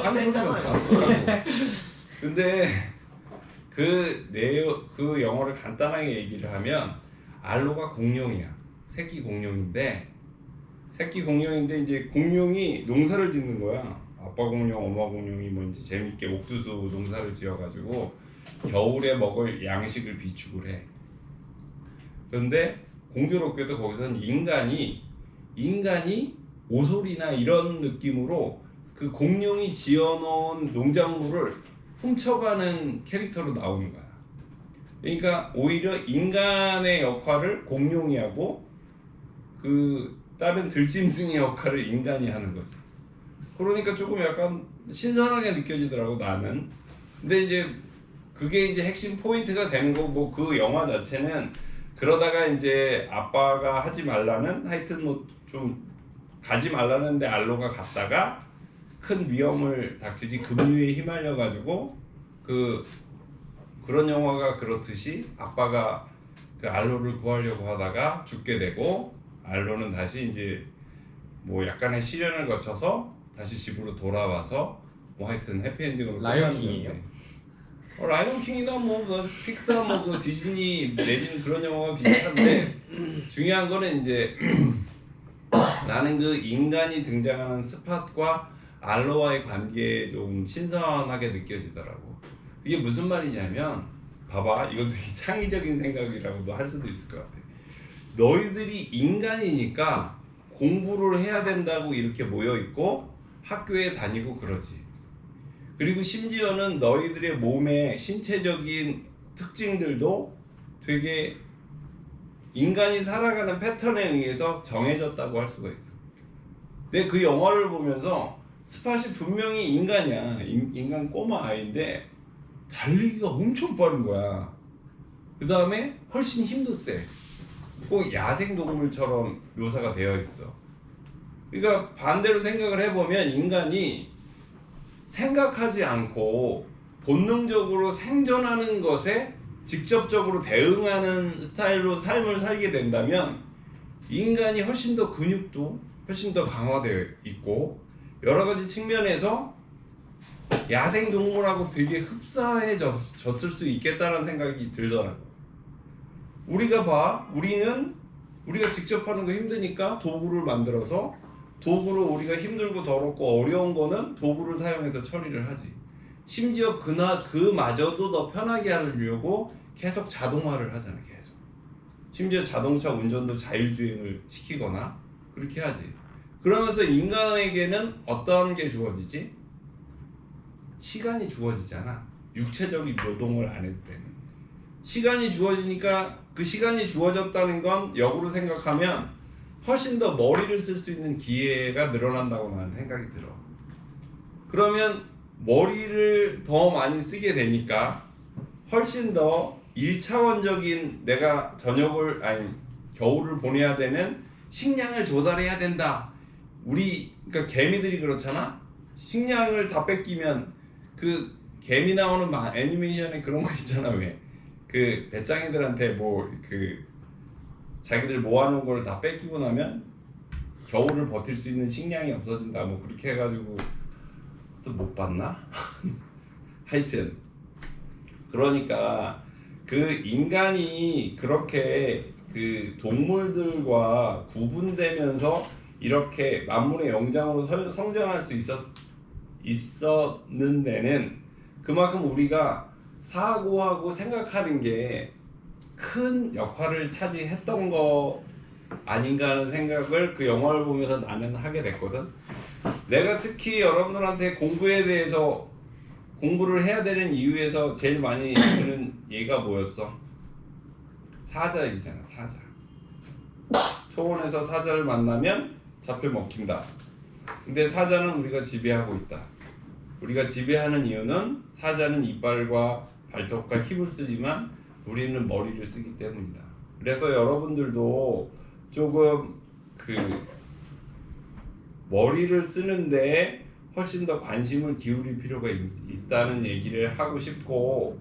하는 소리가 많더라고. 근데 그 영어를 간단하게 얘기를 하면 알로가 공룡이야. 새끼 공룡인데 이제 공룡이 농사를 짓는 거야. 아빠 공룡, 엄마 공룡이 뭐 이제 재밌게 옥수수 농사를 지어가지고 겨울에 먹을 양식을 비축을 해. 그런데 공교롭게도 거기서는 인간이 오솔이나 이런 느낌으로 그 공룡이 지어놓은 농작물을 훔쳐가는 캐릭터로 나오는 거야. 그러니까 오히려 인간의 역할을 공룡이 하고 그 다른 들짐승의 역할을 인간이 하는 거지. 그러니까 조금 약간 신선하게 느껴지더라고 나는. 근데 이제 그게 이제 핵심 포인트가 되는 거고 뭐 그 영화 자체는 그러다가 이제 아빠가 하지 말라는 하여튼 뭐 좀 가지 말라는데 알로가 갔다가 큰 위험을 닥치지 급류에 휘말려 가지고 그런 영화가 그렇듯이 아빠가 그 알로를 구하려고 하다가 죽게 되고 알로는 다시 이제 뭐 약간의 시련을 거쳐서 다시 집으로 돌아와서 뭐 하여튼 해피엔딩으로 라이언킹이에요? 라이언킹이나 뭐 픽사 뭐 그 디즈니 내지는 그런 영화가 비슷한데 중요한 거는 이제 나는 그 인간이 등장하는 스팟과 알로와의 관계에 좀 신선하게 느껴지더라고. 이게 무슨 말이냐면 봐봐, 이건 되게 창의적인 생각이라고도 할 수도 있을 것 같아. 너희들이 인간이니까 공부를 해야 된다고 이렇게 모여있고 학교에 다니고 그러지. 그리고 심지어는 너희들의 몸의 신체적인 특징들도 되게 인간이 살아가는 패턴에 의해서 정해졌다고 할 수가 있어. 근데 그 영화를 보면서 스팟이 분명히 인간이야. 인간 꼬마 아이인데 달리기가 엄청 빠른 거야. 그 다음에 훨씬 힘도 세. 꼭 야생동물처럼 묘사가 되어 있어. 그러니까 반대로 생각을 해보면 인간이 생각하지 않고 본능적으로 생존하는 것에 직접적으로 대응하는 스타일로 삶을 살게 된다면 인간이 훨씬 더 근육도 훨씬 더 강화되어 있고 여러 가지 측면에서 야생동물하고 되게 흡사해졌을 수 있겠다는 생각이 들더라고. 우리가 봐, 우리가 직접 하는 거 힘드니까 도구를 만들어서 도구로 우리가 힘들고 더럽고 어려운 거는 도구를 사용해서 처리를 하지. 심지어 그마저도 더 편하게 하려고 계속 자동화를 하잖아. 계속. 심지어 자동차 운전도 자율주행을 시키거나 그렇게 하지. 그러면서 인간에게는 어떤 게 주어지지? 시간이 주어지잖아. 육체적인 노동을 안 해도 되는. 시간이 주어지니까 그 시간이 주어졌다는 건 역으로 생각하면 훨씬 더 머리를 쓸 수 있는 기회가 늘어난다고 나는 생각이 들어. 그러면 머리를 더 많이 쓰게 되니까 훨씬 더 1차원적인 내가 겨울을 보내야 되는 식량을 조달해야 된다. 그러니까 개미들이 그렇잖아. 식량을 다 뺏기면 그 개미 나오는 애니메이션에 그런 거 있잖아. 왜? 그 배짱이들한테 자기들 모아놓은 걸 다 뺏기고 나면 겨울을 버틸 수 있는 식량이 없어진다. 뭐 그렇게 해가지고 또 못 봤나? 하여튼 그러니까 그 인간이 그렇게 그 동물들과 구분되면서 이렇게 만물의 영장으로 성장할 수 있었는 데는 그만큼 우리가 사고하고 생각하는 게 큰 역할을 차지했던 거 아닌가 하는 생각을 그 영화를 보면서 나는 하게 됐거든. 내가 특히 여러분들한테 공부에 대해서 공부를 해야 되는 이유에서 제일 많이 쓰는 얘기가 뭐였어? 사자 얘기잖아. 사자. 초원에서 사자를 만나면 잡혀 먹힌다. 근데 사자는 우리가 지배하고 있다. 우리가 지배하는 이유는 사자는 이빨과 발톱과 힘을 쓰지만 우리는 머리를 쓰기 때문이다. 그래서 여러분들도 조금 머리를 쓰는데 훨씬 더 관심을 기울일 필요가 있다는 얘기를 하고 싶고,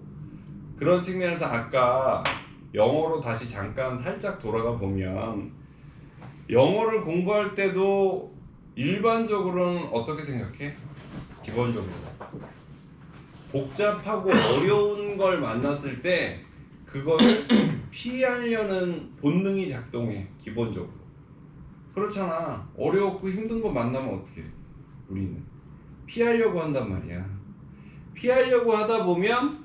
그런 측면에서 아까 영어로 다시 잠깐 살짝 돌아가 보면 영어를 공부할 때도 일반적으로는 어떻게 생각해? 기본적으로. 복잡하고 어려운 걸 만났을 때 그걸 피하려는 본능이 작동해. 기본적으로. 그렇잖아. 어렵고 힘든 거 만나면 어떻게 해? 우리는 피하려고 한단 말이야. 피하려고 하다 보면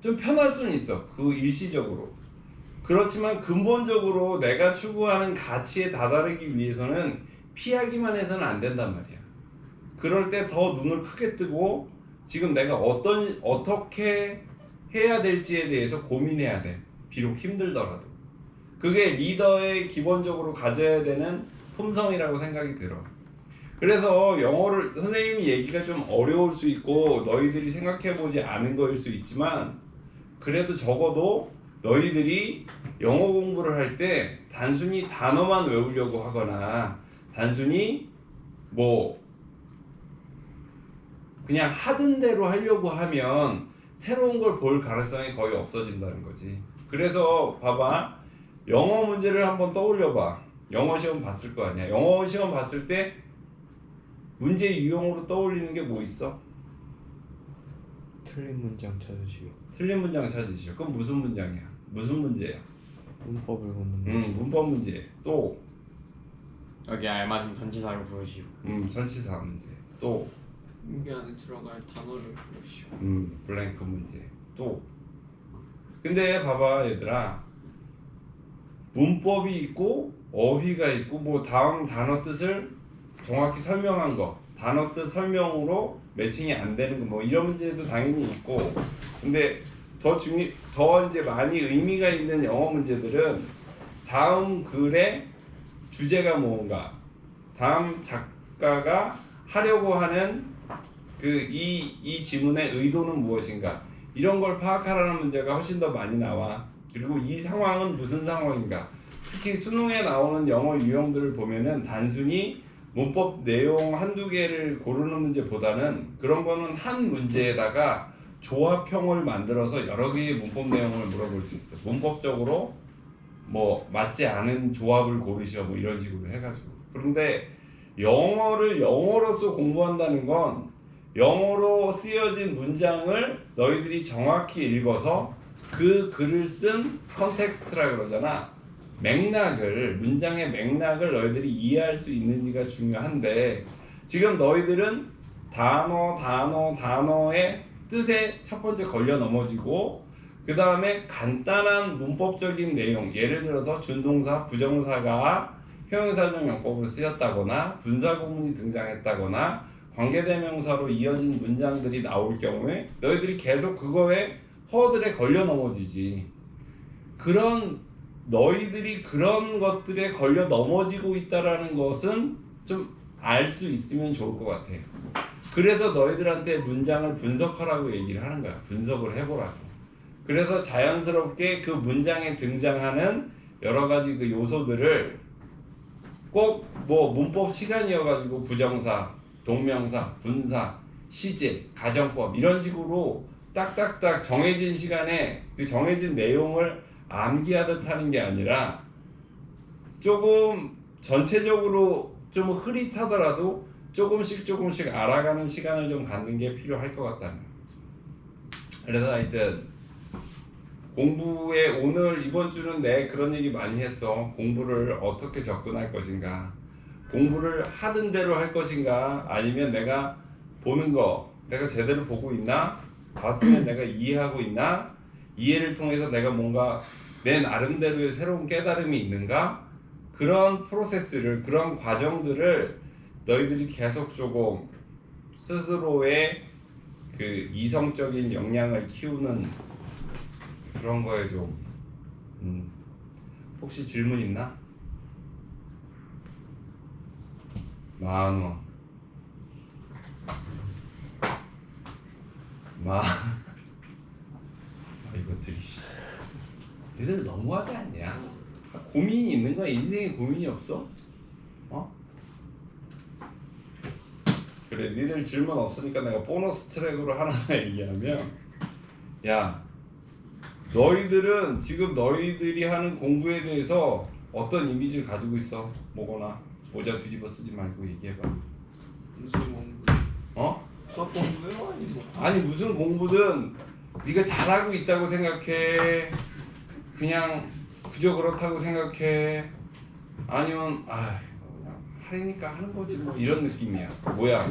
좀 편할 수는 있어. 그 일시적으로. 그렇지만 근본적으로 내가 추구하는 가치에 다다르기 위해서는 피하기만 해서는 안 된단 말이야. 그럴 때 더 눈을 크게 뜨고 지금 내가 어떻게 해야 될지에 대해서 고민해야 돼. 비록 힘들더라도. 그게 리더의 기본적으로 가져야 되는 품성이라고 생각이 들어. 그래서 영어를 선생님이 얘기가 좀 어려울 수 있고 너희들이 생각해보지 않은 거일 수 있지만 그래도 적어도 너희들이 영어 공부를 할 때 단순히 단어만 외우려고 하거나 단순히 뭐 그냥 하던 대로 하려고 하면 새로운 걸 볼 가능성이 거의 없어진다는 거지. 그래서 봐봐. 영어 문제를 한번 떠올려봐. 영어 시험 봤을 거 아니야. 영어 시험 봤을 때 문제 유형으로 떠올리는 게 뭐 있어? 틀린 문장 찾으시오. 틀린 문장 찾으시오. 그럼 무슨 문장이야? 무슨 문제야? 문법을 묻는 문법 문제. 또 여기 알맞은 전치사를 부르시오. 전치사 문제. 또 여기 안에 들어갈 단어를 고르시오. 블랭크 문제. 또 근데 봐봐 얘들아. 문법이 있고 어휘가 있고 뭐 다음 단어 뜻을 정확히 설명한 거 단어 뜻 설명으로 매칭이 안 되는 거 뭐 이런 문제도 당연히 있고 근데 더 이제 많이 의미가 있는 영어 문제들은 다음 글의 주제가 뭔가 다음 작가가 하려고 하는 그 이 지문의 의도는 무엇인가 이런 걸 파악하라는 문제가 훨씬 더 많이 나와. 그리고 이 상황은 무슨 상황인가. 특히 수능에 나오는 영어 유형들을 보면은 단순히 문법 내용 한두 개를 고르는 문제보다는 그런 거는 한 문제에다가 조합형을 만들어서 여러 개의 문법 내용을 물어볼 수 있어. 문법적으로 뭐 맞지 않은 조합을 고르시오 뭐 이런 식으로 해가지고. 그런데 영어를 영어로서 공부한다는 건 영어로 쓰여진 문장을 너희들이 정확히 읽어서 그 글을 쓴 컨텍스트라 그러잖아. 맥락을 문장의 맥락을 너희들이 이해할 수 있는지가 중요한데 지금 너희들은 단어의 뜻에 첫 번째 걸려 넘어지고 그 다음에 간단한 문법적인 내용 예를 들어서 준동사, 부정사가 형용사적 용법으로 쓰였다거나 분사구문이 등장했다거나 관계대명사로 이어진 문장들이 나올 경우에 너희들이 계속 그거에 허들에 걸려 넘어지지. 너희들이 그런 것들에 걸려 넘어지고 있다라는 것은 좀 알 수 있으면 좋을 것 같아. 그래서 너희들한테 문장을 분석하라고 얘기를 하는 거야. 분석을 해보라고. 그래서 자연스럽게 그 문장에 등장하는 여러 가지 그 요소들을 꼭 뭐 문법 시간이어가지고 부정사, 동명사, 분사, 시제, 가정법 이런 식으로 딱딱딱 정해진 시간에 그 정해진 내용을 암기하듯 하는 게 아니라 조금 전체적으로 좀 흐릿하더라도 조금씩 알아가는 시간을 좀 갖는 게 필요할 것 같다는 거예요. 그래서 하여튼 공부에 오늘 이번 주는 그런 얘기 많이 했어. 공부를 어떻게 접근할 것인가, 공부를 하던 대로 할 것인가, 아니면 내가 보는 거 내가 제대로 보고 있나, 봤으면 내가 이해하고 있나, 이해를 통해서 내가 뭔가 내 나름대로의 새로운 깨달음이 있는가, 그런 프로세스를, 그런 과정들을 너희들이 계속 조금 스스로의 그 이성적인 역량을 키우는 그런 거에 좀 혹시 질문 있나? 10,000원 이것들이 니들 너무하지 않냐? 고민이 있는 거야. 인생에 고민이 없어? 그래, 니들 질문 없으니까 내가 보너스 트랙으로 하나 얘기하면, 야, 너희들은 지금 너희들이 하는 공부에 대해서 어떤 이미지를 가지고 있어? 뭐거나 모자 뒤집어 쓰지 말고 얘기해봐. 무슨 공부? 수학 공부요? 아니 뭐 아니 무슨 공부든 네가 잘하고 있다고 생각해. 그냥 그저 그렇다고 생각해. 아니면 아 그냥 하려니까 하는 거지 뭐 이런 느낌이야. 뭐야?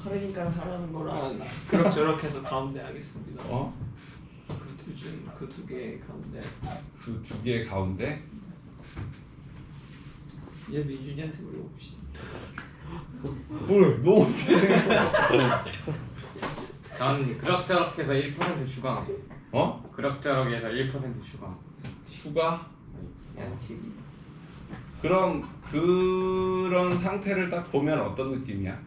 하려니까 하라는 거랑 그럭저럭 해서 가운데 하겠습니다. 어? 그 두 개 가운데 그 두 개의 가운데? 얘 민준이한테 물어봅시다. 뭘? 너 어떻게 생각해? 전 그럭저럭해서 1% 추가. 어? 그럭저럭해서 1% 추가. 추가? 양식이. 그럼 그런 상태를 딱 보면 어떤 느낌이야?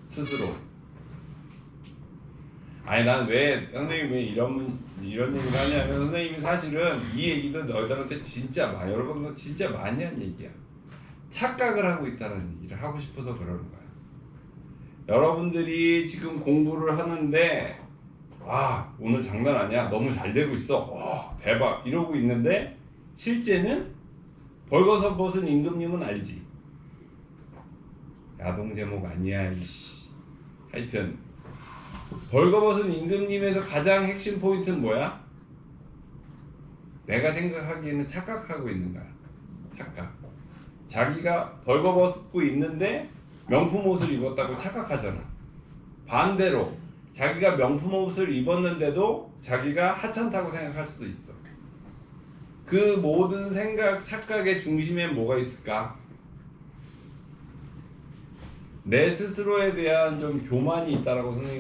스스로. 아니 난 왜 선생님이 왜 이런 얘기를 하냐면 선생님이 사실은 이 얘기도 너희들한테 진짜 많이 여러분들 진짜 많이 한 얘기야. 착각을 하고 있다는 얘기를 하고 싶어서 그러는 거야. 여러분들이 지금 공부를 하는데 아 오늘 장난 아니야 너무 잘 되고 있어 와 대박 이러고 있는데 실제는 벌거벗은 임금님은 알지. 야동 제목 아니야 이씨. 하여튼 벌거벗은 임금님에서 가장 핵심 포인트는 뭐야? 내가 생각하기에는 착각하고 있는 거야. 착각. 자기가 벌거벗고 있는데 명품 옷을 입었다고 착각하잖아. 반대로 자기가 명품 옷을 입었는데도 자기가 하찮다고 생각할 수도 있어. 그 모든 생각, 착각의 중심에 뭐가 있을까? 내 스스로에 대한 좀 교만이 있다라고 선생님